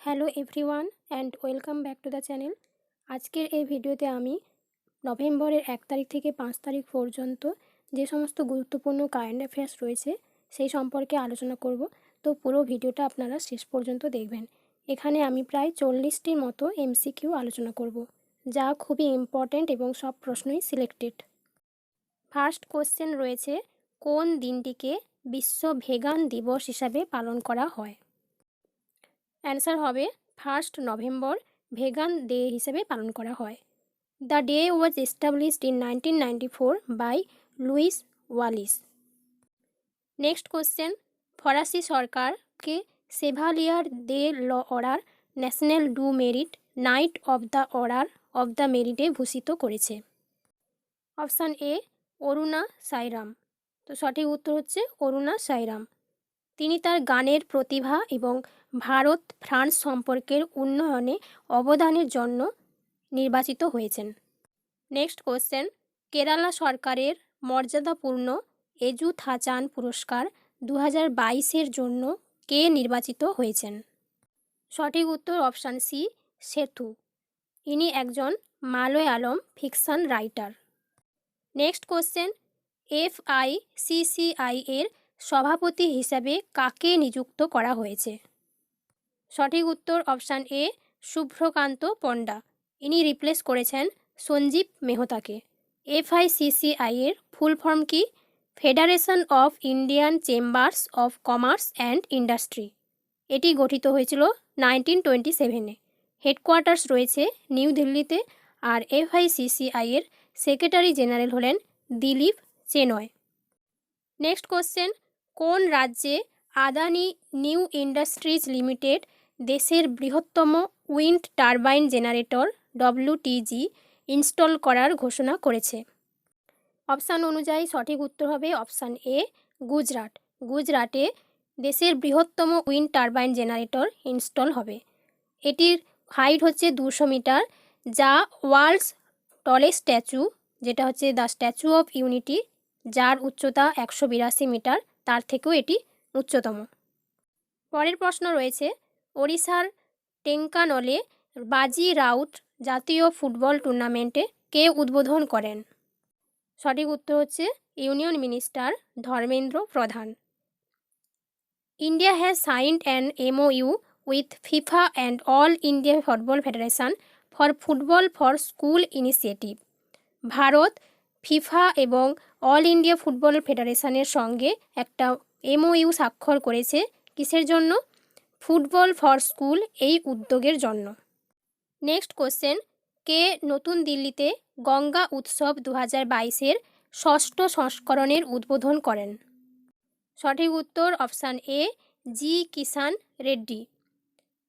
Hello everyone and welcome back to the channel. আজকের এই ভিডিওতে আমি নভেম্বরের 1 তারিখ থেকে 5 তারিখ পর্যন্ত যে সমস্ত গুরুত্বপূর্ণ কারেন্ট অ্যাফেয়ার্স রয়েছে সেই সম্পর্কে আলোচনা করব। তো পুরো ভিডিওটা আপনারা শেষ পর্যন্ত দেখবেন। এখানে আমি প্রায় 40টির মতো এমসিকিউ আলোচনা করব, যা খুবই ইম্পর্ট্যান্ট এবং সব প্রশ্নই সিলেক্টেড। ফার্স্ট কোশ্চেন রয়েছে, কোন দিনটিকে বিশ্ব ভেগান দিবস হিসাবে পালন করা হয়? অ্যান্সার হবে 1 নভেম্বর ভেগান ডে হিসেবে পালন করা হয়। The day was established in 1994 by Louise Wallis. Next question, ফরাসি সরকারকে Chevalier de order national du merit knight of the order of the মেরিটে ভূষিত করেছে? Option A Aruna Sairam. তো সঠিক উত্তর হচ্ছে অরুণা সাইরাম। তিনি তার গানের প্রতিভা এবং ভারত ফ্রান্স সম্পর্কের উন্নয়নে অবদানের জন্য নির্বাচিত হয়েছেন। নেক্সট কোশ্চেন, কেরালা সরকারের মর্যাদাপূর্ণ এজু থাচান পুরস্কার 2022-এর জন্য কে নির্বাচিত হয়েছেন? সঠিক উত্তর অপশান সি সেতু। ইনি একজন Malayalam fiction writer. Next question, FICCI এর সভাপতি হিসাবে কাকে নিযুক্ত করা হয়েছে? সঠিক উত্তর অপশান এ শুভ্রকান্ত পণ্ডা। ইনি রিপ্লেস করেছেন সঞ্জীব মেহতাকে। FICCI এর ফুল ফর্ম কি? Federation of Indian chambers of commerce and industry. এটি গঠিত হয়েছিল 1927-এ। হেডকোয়ার্টার্স রয়েছে নিউ দিল্লিতে, আর FICCI এর সেক্রেটারি জেনারেল হলেন দিলীপ চেনয়। নেক্সট কোশ্চেন, কোন রাজ্যে আদানি নিউ ইন্ডাস্ট্রিজ লিমিটেড দেশের বৃহত্তম wind turbine generator WTG install করার ঘোষণা করেছে? অপশান অনুযায়ী সঠিক উত্তর হবে অপশান এ গুজরাট। গুজরাটে দেশের বৃহত্তম উইন্ড টারবাইন জেনারেটর ইনস্টল হবে। এটির হাইট হচ্ছে 200 মিটার, যা ওয়ার্ল্ডস টলেস্ট স্ট্যাচু, যেটা হচ্ছে দ্য স্ট্যাচু অফ ইউনিটি, যার উচ্চতা 182 মিটার, তার থেকেও এটি উচ্চতম। পরের প্রশ্ন রয়েছে, ওড়িশার টেঙ্কানলে বাজি রাউত জাতীয় ফুটবল টুর্নামেন্টে কে উদ্বোধন করেন? সঠিক উত্তর হচ্ছে ইউনিয়ন মিনিস্টার ধর্মেন্দ্র প্রধান। India has signed an MOU with FIFA and all India football federation for football for school initiative. Bharat FIFA এবং অল ইন্ডিয়া ফুটবল ফেডারেশনের সঙ্গে একটা MOU স্বাক্ষর করেছে। কিসের জন্য? ফুটবল ফর স্কুল এই উদ্যোগের জন্য। নেক্সট কোশ্চেন, কে নতুন দিল্লিতে গঙ্গা উৎসব 2022-এর ষষ্ঠ সংস্করণের উদ্বোধন করেন? সঠিক উত্তর অপশান এ জি কিষান রেড্ডি।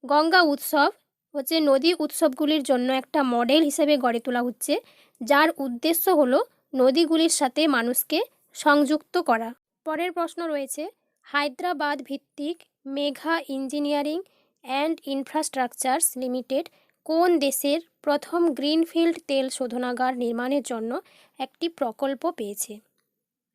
গঙ্গা উৎসব হচ্ছে নদী উৎসবগুলির জন্য একটা মডেল হিসেবে গড়ে তোলা হচ্ছে, যার উদ্দেশ্য হলো নদীগুলির সাথে মানুষকে সংযুক্ত করা। পরের প্রশ্ন রয়েছে, হায়দ্রাবাদ ভিত্তিক মেঘা ইঞ্জিনিয়ারিং অ্যান্ড ইনফ্রাস্ট্রাকচারস লিমিটেড কোন দেশের প্রথম গ্রিনফিল্ড তেল শোধনাগার নির্মাণের জন্য একটি প্রকল্প পেয়েছে?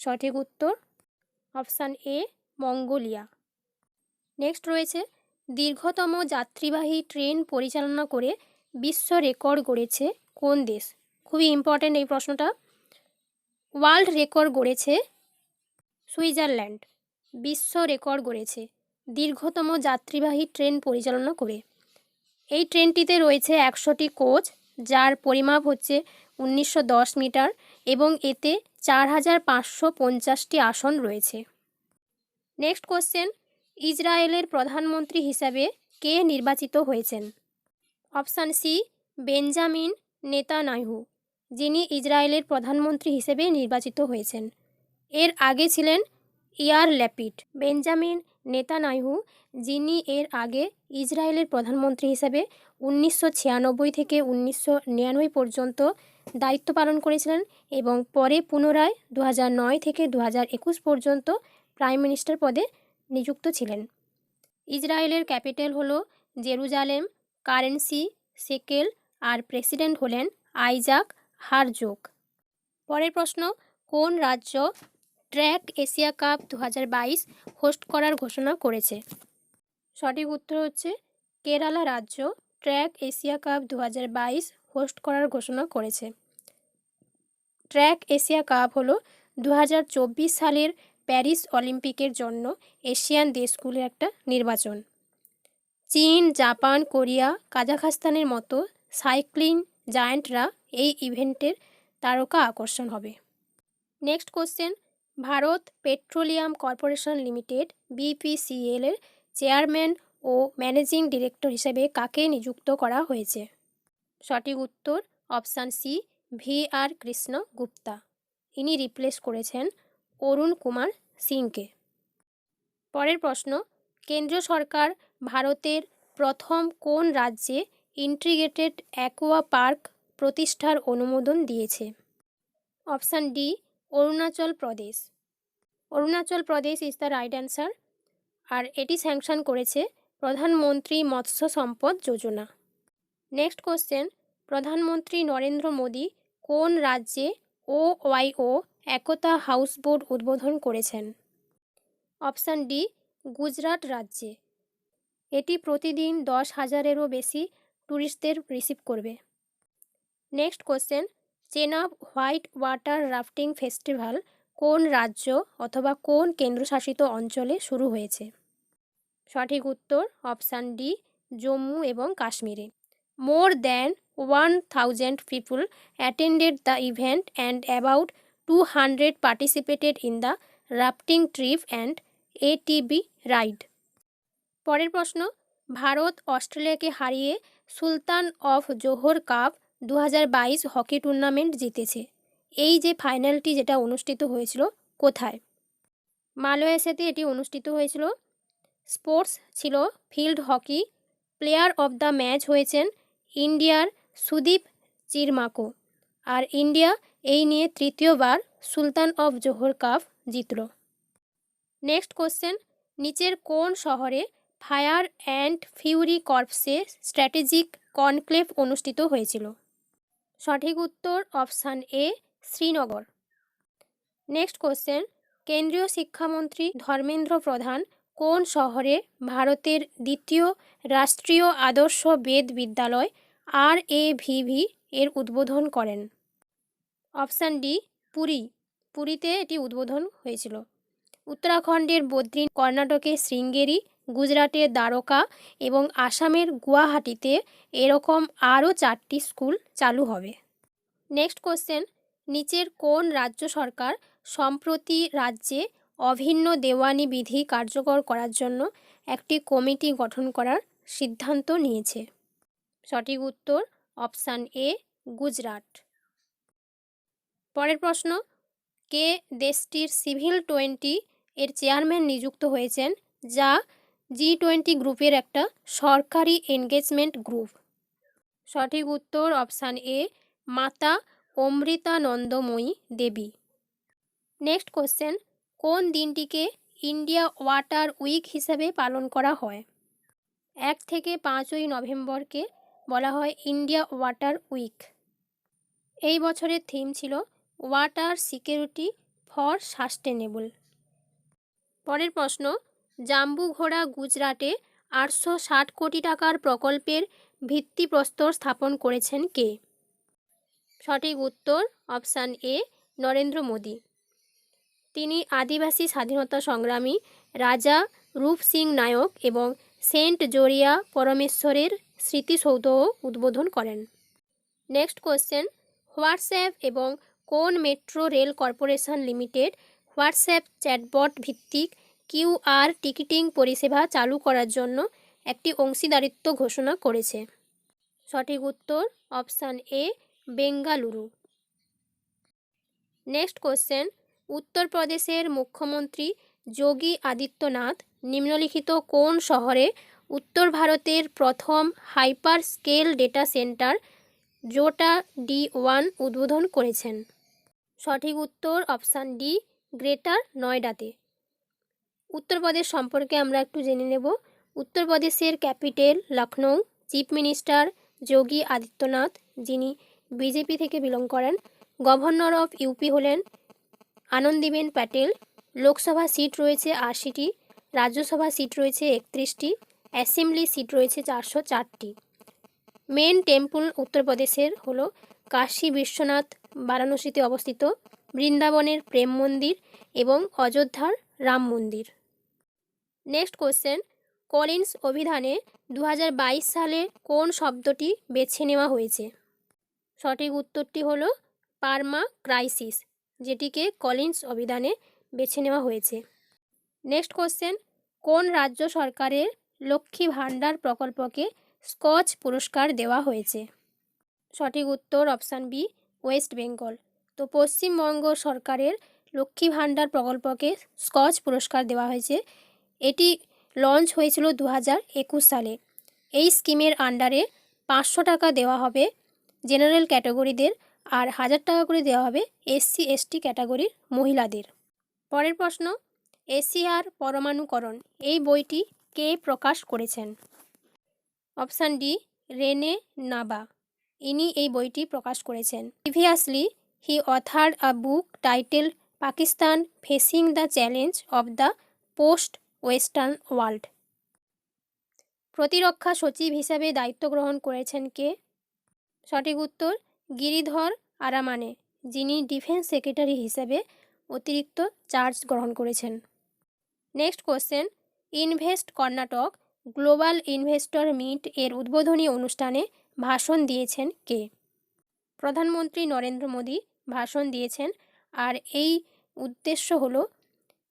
সঠিক উত্তর অপশান এ মঙ্গোলিয়া। নেক্সট রয়েছে, দীর্ঘতম যাত্রীবাহী ট্রেন পরিচালনা করে বিশ্ব রেকর্ড গড়েছে কোন দেশ? খুবই ইম্পর্ট্যান্ট এই প্রশ্নটা। ওয়ার্ল্ড রেকর্ড গড়েছে সুইজারল্যান্ড। বিশ্ব রেকর্ড গড়েছে দীর্ঘতম যাত্রীবাহী ট্রেন পরিচালনা করে। এই ট্রেনটিতে রয়েছে 100টি কোচ, যার পরিমাপ হচ্ছে 1910 মিটার এবং এতে 4550টি আসন রয়েছে। নেক্সট কোশ্চেন, ইসরায়েলের প্রধানমন্ত্রী হিসাবে কে নির্বাচিত হয়েছেন? অপশান সি বেঞ্জামিন নেতানিয়াহু, যিনি ইসরায়েলের প্রধানমন্ত্রী হিসেবে নির্বাচিত হয়েছেন। এর আগে ছিলেন ইয়ার ল্যাপিড। বেঞ্জামিন নেতানিয়াহু, যিনি এর আগে ইসরায়েলের প্রধানমন্ত্রী হিসেবে 1996 থেকে 1999 পর্যন্ত দায়িত্ব পালন করেছিলেন এবং পরে পুনরায় 2009 থেকে 2021 পর্যন্ত প্রাইম মিনিস্টার পদে নিযুক্ত ছিলেন। ইসরায়েলের ক্যাপিটাল হলো জেরুজালেম, কারেন্সি সেকেল, আর প্রেসিডেন্ট হলেন আইজাক হারজোগ। পরের প্রশ্ন, কোন রাজ্য ট্র্যাক এশিয়া কাপ 2022 হোস্ট করার ঘোষণা করেছে? সঠিক উত্তর হচ্ছে কেরালা রাজ্য ট্র্যাক এশিয়া কাপ 2022 হোস্ট করার ঘোষণা করেছে। ট্র্যাক এশিয়া কাপ হলো 2024 সালের প্যারিস অলিম্পিকের জন্য এশিয়ান দেশগুলির একটা নির্বাচন। চীন, জাপান, কোরিয়া, কাজাখস্তানের মতো সাইক্লিং জায়ান্টরা এই ইভেন্টের তারকা আকর্ষণ হবে। Next question, Bharat petroleum corporation limited BPCL এর চেয়ারম্যান ও ম্যানেজিং ডিরেক্টর হিসেবে কাকে নিযুক্ত করা হয়েছে? সঠিক উত্তর option C, VR Krishna Gupta. ইনি রিপ্লেস করেছেন অরুণ কুমার সিংকে। পরের প্রশ্ন, কেন্দ্রীয় সরকার ভারতের প্রথম কোন রাজ্যে ইন্টিগ্রেটেড অ্যাকোয়া পার্ক প্রতিষ্ঠার অনুমোদন দিয়েছে? Option D, Arunachal Pradesh. Arunachal Pradesh is the right answer. আর এটি স্যাংশন করেছে প্রধানমন্ত্রী মৎস্য সম্পদ যোজনা। নেক্সট কোশ্চেন, প্রধানমন্ত্রী নরেন্দ্র মোদী কোন রাজ্যে OYO একতা হাউসবোট উদ্বোধন করেছেন? অপশান ডি, গুজরাট রাজ্যে। এটি প্রতিদিন 10,000-এরও বেশি ট্যুরিস্টদের রিসিভ করবে। Next question, Chenab white water rafting festival কোন রাজ্য অথবা কোন কেন্দ্রশাসিত অঞ্চলে শুরু হয়েছে? সঠিক উত্তর অপশান ডি, জম্মু এবং কাশ্মীরে। More than 1,000 people attended the event and about 200 participated in the rafting trip and ATV ride. পরের প্রশ্ন, ভারত অস্ট্রেলিয়াকে হারিয়ে Sultan of Johor cup 2022 hockey tournament জিতেছে। এই যে ফাইনালটি যেটা অনুষ্ঠিত হয়েছিল কোথায়? মালয়েশিয়াতে এটি অনুষ্ঠিত হয়েছিল। স্পোর্টস ছিল field hockey. Player of the match হয়েছেন ইন্ডিয়ার সুদীপ চিরমাকো। আর ইন্ডিয়া এই নিয়ে তৃতীয়বার সুলতান অফ জোহর কাপ জিতল। নেক্সট কোশ্চেন, নিচের কোন শহরে ফায়ার অ্যান্ড ফিউরি কর্পসের স্ট্র্যাটেজিক কনক্লেভ অনুষ্ঠিত হয়েছিল? সঠিক উত্তর option A, Srinagar. Next question, কেন্দ্রীয় শিক্ষামন্ত্রী ধর্মেন্দ্র প্রধান কোন শহরে ভারতের দ্বিতীয় রাষ্ট্রীয় আদর্শ বেদ বিদ্যালয় RAVV এর উদ্বোধন করেন? Option D, Puri. পুরীতে এটি উদ্বোধন হয়েছিল। উত্তরাখণ্ডের বদ্রী, কর্ণাটকের শৃঙ্গেরি, গুজরাটের দ্বারকা এবং আসামের গুয়াহাটিতে এরকম আরও 4টি স্কুল চালু হবে। নেক্সট কোশ্চেন, নিচের কোন রাজ্য সরকার সম্প্রতি রাজ্যে অভিন্ন দেওয়ানি বিধি কার্যকর করার জন্য একটি কমিটি গঠন করার সিদ্ধান্ত নিয়েছে? সঠিক উত্তর অপশান এ, গুজরাট। পরের প্রশ্ন, কে দেশটির সিভিল 20 এর চেয়ারম্যান নিযুক্ত হয়েছেন, যা G20 গ্রুপের একটা সরকারি এনগেজমেন্ট গ্রুপ? সঠিক উত্তর অপশান এ, মাতা অমৃতানন্দময়ী দেবী। নেক্সট কোশ্চেন, কোন দিনটিকে ইন্ডিয়া ওয়াটার উইক হিসাবে পালন করা হয়? 1 থেকে 5 নভেম্বরকে বলা হয় ইন্ডিয়া ওয়াটার উইক। এই বছরের থিম ছিল ওয়াটার সিকিউরিটি ফর সাস্টেনেবল। পরের প্রশ্ন, জাম্বুঘোড়া গুজরাটে 860 কোটি টাকার প্রকল্পের ভিত্তিপ্রস্তর স্থাপন করেছেন কে? সঠিক উত্তর অপশান এ, নরেন্দ্র মোদী। তিনি আদিবাসী স্বাধীনতা সংগ্রামী রাজা রূপ সিং নায়ক এবং সেন্ট জোরিয়া পরমেশ্বরের স্মৃতিসৌধও উদ্বোধন করেন। নেক্সট কোশ্চেন, হোয়াটসঅ্যাপ এবং কোন metro rail corporation limited WhatsApp chatbot ভিত্তিক QR টিকিটিং পরিষেবা চালু করার জন্য একটি অংশীদারিত্ব ঘোষণা করেছে? সঠিক উত্তর অপশান এ, বেঙ্গালুরু। নেক্সট কোশ্চেন, উত্তরপ্রদেশের মুখ্যমন্ত্রী যোগী আদিত্যনাথ নিম্নলিখিত কোন শহরে উত্তর ভারতের প্রথম hyper scale data centre Yotta D1 উদ্বোধন করেছেন? সঠিক উত্তর অপশান ডি, গ্রেটার নয়ডাতে। উত্তরপ্রদেশ সম্পর্কে আমরা একটু জেনে নেব। উত্তরপ্রদেশের capital Lucknow, chief minister Yogi Adityanath, যিনি বিজেপি থেকে বিলং করেন। গভর্নর অফ ইউপি হলেন আনন্দীবেন প্যাটেল। লোকসভা সিট রয়েছে 80টি, রাজ্যসভা সিট রয়েছে 31টি, অ্যাসেম্বলি সিট রয়েছে 404টি। মেন টেম্পল উত্তরপ্রদেশের হলো কাশী বিশ্বনাথ, বারাণসীতে অবস্থিত, বৃন্দাবনের প্রেম মন্দির এবং অযোধ্যার রাম মন্দির। নেক্সট কোশ্চেন, কলিন্স অভিধানে 2022 সালে কোন শব্দটি বেছে নেওয়া হয়েছে? সঠিক উত্তরটি হলো পার্মা ক্রাইসিস, যেটিকে কলিন্স অভিধানে বেছে নেওয়া হয়েছে। নেক্সট কোশ্চেন, কোন রাজ্য সরকারের লক্ষ্মী ভাণ্ডার প্রকল্পকে স্কচ পুরস্কার দেওয়া হয়েছে? সঠিক উত্তর অপশান বি, ওয়েস্ট বেঙ্গল। তো পশ্চিমবঙ্গ সরকারের লক্ষ্মী ভাণ্ডার প্রকল্পকে স্কচ পুরস্কার দেওয়া হয়েছে। এটি লঞ্চ হয়েছিল 2021 সালে। এই স্কিমের আন্ডারে 500 টাকা দেওয়া হবে জেনারেল ক্যাটাগরিদের, আর 1000 টাকা করে দেওয়া হবে SC ST ক্যাটাগরির মহিলাদের। পরের প্রশ্ন, এশিয়ার পরমাণুকরণ এই বইটি কে প্রকাশ করেছেন? অপশান ডি, রেনে নাবা, ইনি এই বইটি প্রকাশ করেছেন। Previously he authored a book title Pakistan facing the challenge of the post western world. প্রতিরক্ষা সচিব হিসাবে দায়িত্ব গ্রহণ করেছেন কে? সঠিক উত্তর গিরিধর আরামানে, যিনি ডিফেন্স সেক্রেটারি হিসেবে অতিরিক্ত চার্জ গ্রহণ করেছেন। Next question, invest Karnataka global investor meet এর উদ্বোধনী অনুষ্ঠানে ভাষণ দিয়েছেন কে? প্রধানমন্ত্রী নরেন্দ্র মোদী ভাষণ দিয়েছেন, আর এই উদ্দেশ্য হলো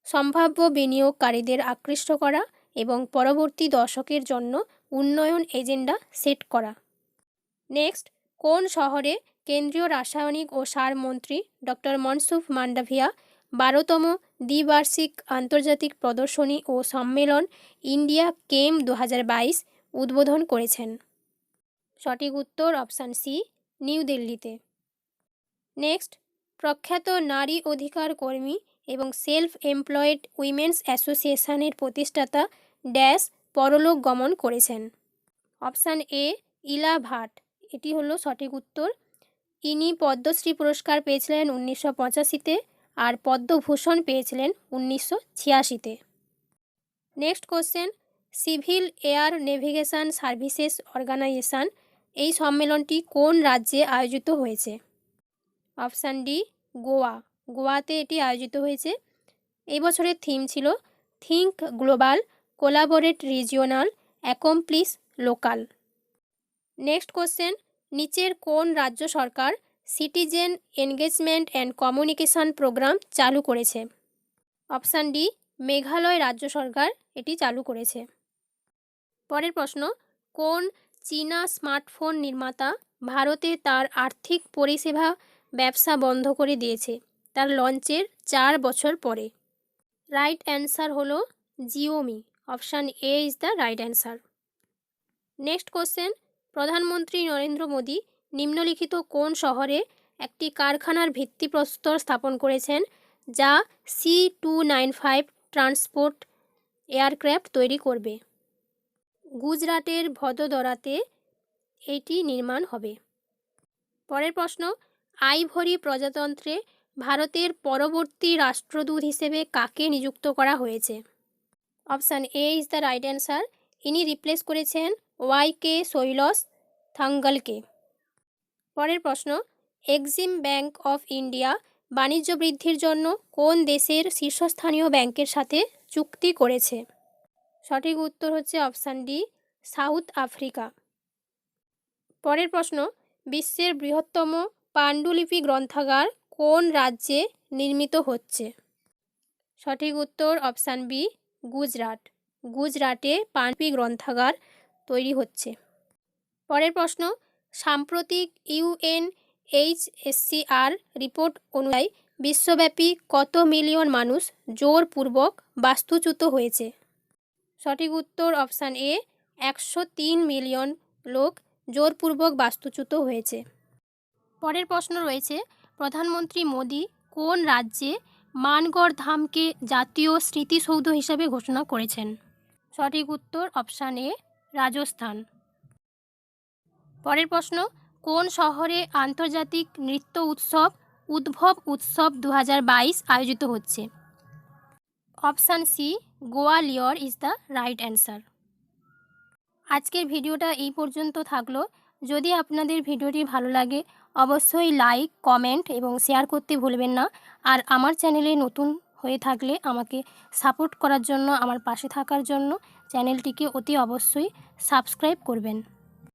সম্ভাব্য বিনিয়োগকারীদের আকৃষ্ট করা এবং পরবর্তী দশকের জন্য উন্নয়ন এজেন্ডা সেট করা। নেক্সট, কোন শহরে কেন্দ্রীয় রাসায়নিক ও সার মন্ত্রী ডক্টর মনসুখ মান্ডাভিয়া 12তম দ্বিবার্ষিক আন্তর্জাতিক প্রদর্শনী ও সম্মেলন ইন্ডিয়া কেম 2022 উদ্বোধন করেছেন? সঠিক উত্তর অপশান সি, নিউ দিল্লিতে। নেক্সট, প্রখ্যাত নারী অধিকার কর্মী এবং সেলফ এমপ্লয়েড উইমেন্স অ্যাসোসিয়েশনের প্রতিষ্ঠাতা ড্যাশ পরলোক গমন করেছেন? অপশান এ, ইলা ভাট, এটি হলো সঠিক উত্তর। ইনি পদ্মশ্রী পুরস্কার পেয়েছিলেন 1985-তে, আর পদ্মভূষণ পেয়েছিলেন 1986-তে। Next question, civil air navigation services organisation এই সম্মেলনটি কোন রাজ্যে আয়োজিত হয়েছে? অপশান ডি, গোয়া, গোয়াতে এটি আয়োজিত হয়েছে। এই বছরের থিম ছিল think global, collaborate regional, accomplish local. Next question, নিচের কোন রাজ্য সরকার citizen engagement and communication programme চালু করেছে? অপশান ডি, মেঘালয় রাজ্য সরকার এটি চালু করেছে। পরের প্রশ্ন, কোন চীনা স্মার্টফোন নির্মাতা ভারতে তার আর্থিক পরিষেবা ব্যবসা বন্ধ করে দিয়েছে তার লঞ্চের 4 বছর পরে? রাইট অ্যান্সার হলো Xiaomi, option A is the right answer. Next question, প্রধানমন্ত্রী নরেন্দ্র মোদী নিম্নলিখিত কোন শহরে একটি কারখানার ভিত্তিপ্রস্তর স্থাপন করেছেন যা C295 ট্রান্সপোর্ট এয়ারক্রাফট তৈরি করবে? গুজরাটের ভদোদরাতে এটি নির্মাণ হবে। পরের প্রশ্ন, আইভরি প্রজাতন্ত্রে ভারতের পরবর্তী রাষ্ট্রদূত হিসেবে কাকে নিযুক্ত করা হয়েছে? Option A is the right answer, ইনি রিপ্লেস করেছেন ওয়াই.কে শৈলস থাঙ্গলকে। পরের প্রশ্ন, এক্সিম ব্যাংক অফ ইন্ডিয়া বাণিজ্য বৃদ্ধির জন্য কোন দেশের শীর্ষস্থানীয় ব্যাংকের সাথে চুক্তি করেছে? সঠিক উত্তর হচ্ছে অপশান ডি, সাউথ আফ্রিকা। পরের প্রশ্ন, বিশ্বের বৃহত্তম পাণ্ডুলিপি গ্রন্থাগার কোন রাজ্যে নির্মিত হচ্ছে? সঠিক উত্তর অপশান বি, গুজরাট। গুজরাটে পাণ্ডুলিপি গ্রন্থাগার তৈরি হচ্ছে। পরের প্রশ্ন, সাম্প্রতিক UNHCR রিপোর্ট অনুযায়ী বিশ্বব্যাপী কত মিলিয়ন মানুষ জোরপূর্বক বাস্তুচ্যুত হয়েছে? সঠিক উত্তর অপশান এ, 103 মিলিয়ন লোক জোরপূর্বক বাস্তুচ্যুত হয়েছে। পরের প্রশ্ন রয়েছে, প্রধানমন্ত্রী মোদী কোন রাজ্যে মানগড় ধামকে জাতীয় স্মৃতিসৌধ হিসাবে ঘোষণা করেছেন? সঠিক উত্তর অপশান এ, রাজস্থান। পরের প্রশ্ন, কোন শহরে আন্তর্জাতিক নৃত্য উৎসব উদ্ভব উৎসব 2022 আয়োজিত হচ্ছে? Option C, Gwalior is the right answer. আজকের ভিডিওটা এই পর্যন্ত থাকলো। যদি আপনাদের ভিডিওটি ভালো লাগে অবশ্যই লাইক, কমেন্ট এবং শেয়ার করতে ভুলবেন না। আর আমার চ্যানেলে নতুন হয়ে থাকলে আমাকে সাপোর্ট করার জন্য, আমার পাশে থাকার জন্য চ্যানেলটিকে অতি অবশ্যই সাবস্ক্রাইব করবেন।